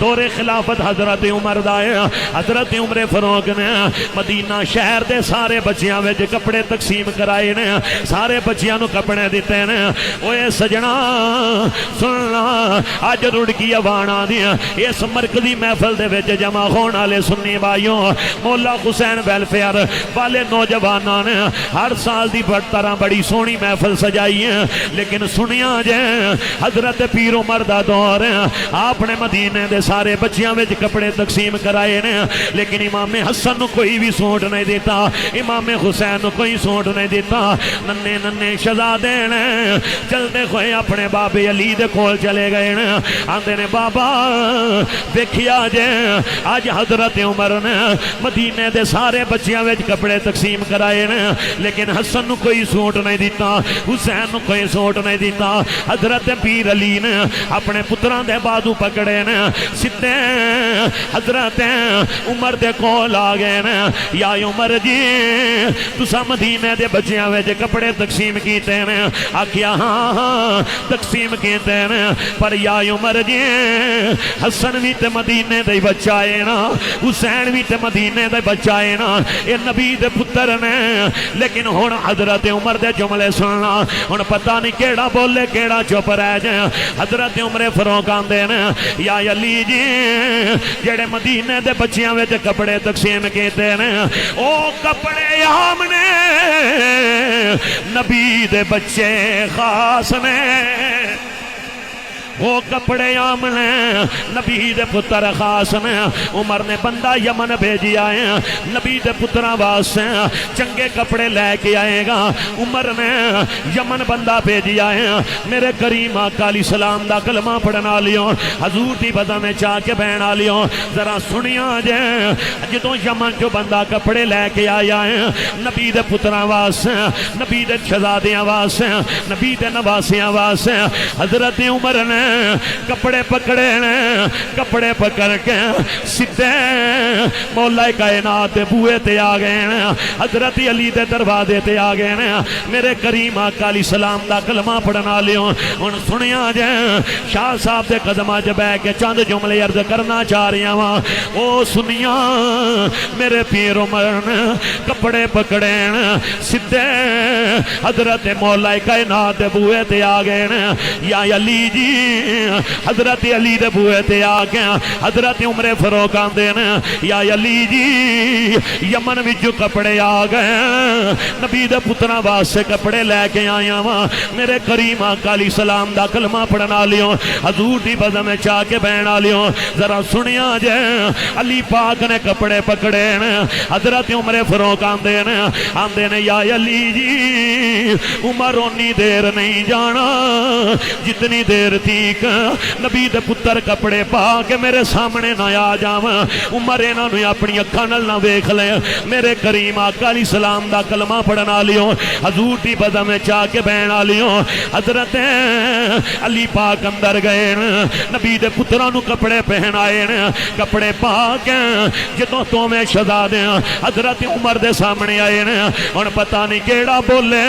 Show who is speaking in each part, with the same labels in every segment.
Speaker 1: دور خلافت حضرت عمر دا ہے. حضرت عمر فاروق نے مدینہ شہر دے سارے بچیاں وچ کپڑے تقسیم کرائے نے, سارے بچیاں نو کپڑے دیتے نے. اوے سجنا سننا, اج رڑکی آوانا دیا اس مرکزی محفل دے وچ جمع ہون والے سنی بھائیوں, مولا حسین ویلفیئر والے نوجواناں نے ہر سال دی طرح بڑی سونی محفل سجائی ہے. لیکن سنیا جے حضرت پیر عمر دا دور ہے, آپ نے مدینے دے سارے بچیاں وچ کپڑے تقسیم کرائے نے, لیکن امام حسن نو کوئی بھی سوٹ نہیں دیتا, امام حسین نو کوئی سوٹ نہیں دیتا. ننے ننے شہزادے نے چلتے ہوئے اپنے بابے علی دے کول چلے گئے نے, آندے نے بابا دیکھیا جے آج حضرت عمر نے مدینے دے سارے بچیاں وچ کپڑے تقسیم کرائے نے, لیکن حسن نو کوئی سوٹ نہیں دیتا, حسین نو کوئی سوٹ نہیں دیتا. حضرت پیر علی نے اپنے پتران دے بازو پکڑے نے, سدھے حضرت عمر دے کول آ گئے نے, یا عمر جی تسا مدینے دے بچیاں وچ کپڑے تقسیم کیتے نے؟ آکھیا ہاں ہاں تقسیم کیتے نے, پر یا عمر جی حسن بھی تے مدینے دے بچہ ہے نا, حسین بھی تے مدینے دے بچہ ہے نا, اے نبی دے پتر نے. لیکن ہن حضرت عمر دے جملے سننا, ہن پتہ نہیں کیڑا بولے کیڑا چپ رہ جائے. حضرت عمر فاروق آندے نے یا علی جی جڑے مدینے دے بچیاں وچ کپڑے تقسیم کیتے نے او کپڑے عام نے, نبی دے بچے خاص نے. وہ کپڑے عام نے, نبی دے پتر خاص نے. عمر نے بندہ یمن بھیجی آئے, نبی دے پترہ واسطے چنگے کپڑے لے کے آئے گا. عمر نے یمن بندہ بھیجی آئے, میرے کریم آقا علیہ السلام دا کلمہ پڑھنا لیوں, حضور دی بدن میں چاہ کے بہنا لیوں. ذرا سنیا جے جدوں یمن جو بندہ کپڑے لے کے آیا ہے نبی دے پترہ واسطے, نبی دے شہزادیاں واسطے, نبی دے نواسیاں واسطے, حضرت عمر نے کپڑے پکڑے نے, کپڑے پکڑ کے سدھے مولا کائنات دے بوئے تے آ گئے نے, حضرت علی دے دروازے تے آ گئے نے. میرے کریم آقا علیہ السلام دا کلمہ پڑھنا لیوں. ہن سنیا جے شاہ صاحب دے قدماں چ بیٹھ کے چند جملے عرض کرنا چاہ رہا وا. او سنیا میرے پیر عمر نے کپڑے پکڑے نے, سدھے حضرت مولا کائنات دے بوئے تے آ گئے نے. یا علی جی حضرت علی دے بوئے تے آ گیا. حضرت عمر فاروق آندے نے یا علی جی یمن وچ کپڑے آ گئے, نبی دے پتراں واسطے کپڑے لے کے آیا وا. میرے کریم آقا علیہ السلام دا کلمہ پڑھنا لیوں, حضور دی بدن میں چاہ کے بہنا لیوں. ذرا سنیا جے علی پاک نے کپڑے پکڑے نے, حضرت عمر فاروق آندے نے یا علی جی عمر اونی دیر نہیں جانا جتنی دیر تیک نبی دے پتر کپڑے پا کے میرے سامنے نہ آ جاواں. عمر انہاں نوں اپنی اکھاں نال نہ ویکھ لے. میرے کریم آقا علیہ السلام دا کلمہ پڑھنا لیوں, حضور دی بدن میں چاہ کے بہنا لیوں. حضرت علی پاک اندر گئے, نبی دے پتراں نوں کپڑے پہنائے, کپڑے پا کے جدوں توویں شہزادے حضرت عمر دے سامنے آئے نے. ہن پتہ نہیں کیڑا بولے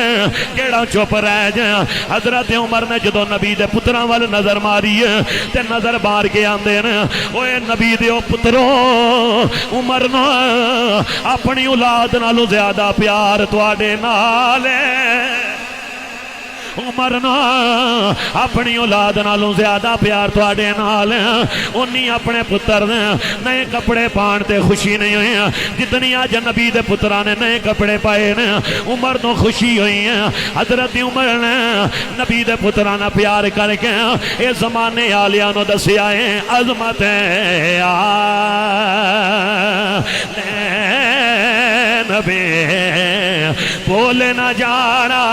Speaker 1: کیڑا چپ رہ جائے. حضرت عمر نے جدوں نبی دے پتراں وال نظر ماری تے نظر مار کے آندے نے اوے نبی دیو پترو, عمر نو اپنی اولاد نالوں زیادہ پیار تواڈے نال ہے. عمر نا اپنی اولاد نالوں زیادہ پیار تواڈے نال, اونی اپنے پتر نے نئے کپڑے پان تے خوشی نہیں ہوئی جتنی اج نبی دے پتراں نے نئے کپڑے پائے نے. عمر تو خوشی ہوئی ہے. حضرت عمر نے نبی دے پتراں نال پیار کر کے اے زمانے والیاں نو دسیا ہے عظمت نبی بولے نہ جانا